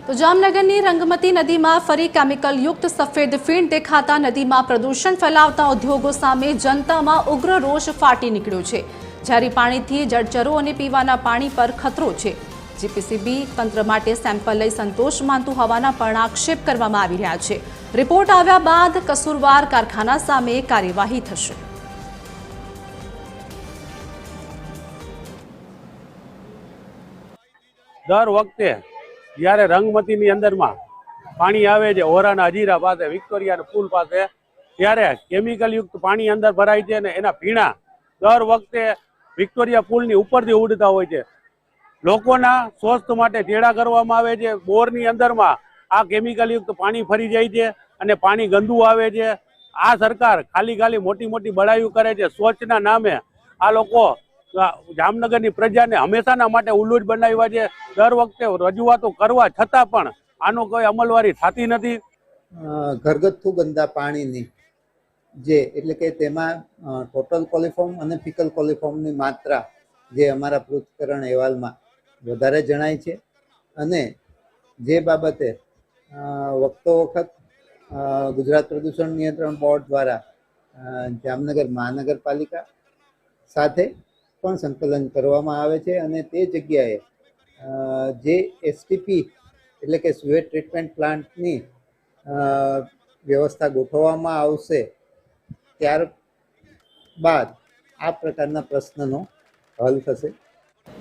તો જામનગરની રંગમતી નદીમાં ફરી કેમિકલ યુક્ત સફેદ ફીણ દેખાતા નદીમાં પ્રદૂષણ ફેલાવતા ઉદ્યોગો સામે જનતામાં ઉગ્ર રોષ ફાટી નીકળ્યો છે। ઝેરી પાણીથી જળચરો અને પીવાના પાણી પર ખતરો છે। જીપીસીબી તંત્ર માટે સેમ્પલ લઈ સંતોષ માનતું હોવાના પણ આક્ષેપ કરવામાં આવી રહ્યા છે। રિપોર્ટ આવ્યા બાદ કસૂરવાર કારખાના સામે કાર્યવાહી થશે। દર વખતે જ્યારે રંગમતીની અંદરમાં પાણી આવે છે ઓરાના હજીરા પાસે વિક્ટોરિયાના પુલ પાસે ત્યારે કેમિકલ યુક્ત પાણી અંદર ભરાય છે અને એના પીણા દર વખતે વિક્ટોરિયા પુલની ઉપરથી ઉડતા હોય છે। લોકોના સ્વાસ્થ્ય માટે ચેડા કરવામાં આવે છે। બોરની અંદરમાં આ કેમિકલ યુક્ત પાણી ફરી જાય છે અને પાણી ગંદુ આવે છે। આ સરકાર ખાલી મોટી મોટી બડાઈઓ કરે છે। સ્વચ્છના નામે આ લોકો જામનગરની પ્રજાને હંમેશાના માટે ઉલ્લુ જ બનાવ્યા છે। દર વખતે રજૂઆતો કરવા છતાં પણ આનો કોઈ અમલવારી થતી નથી। ઘરગથ્થુ ગંદા પાણીની જે એટલે કે તેમાં ટોટલ કોલિફોર્મ અને ફિકલ કોલિફોર્મની માત્રા જે અમારા પૃથ્થકરણ અહેવાલમાં વધારે જણાય છે અને જે બાબતે વખતો વખત ગુજરાત પ્રદૂષણ નિયંત્રણ બોર્ડ દ્વારા જામનગર મહાનગરપાલિકા સાથે પણ સંકલન કરવામાં આવે છે અને તે જગ્યાએ જે એસટીપી એટલે કે સ્યુએજ ટ્રીટમેન્ટ પ્લાન્ટની વ્યવસ્થા ગોઠવવામાં આવશે। ત્યારબાદ આ પ્રકારના પ્રશ્નનો હલ થશે।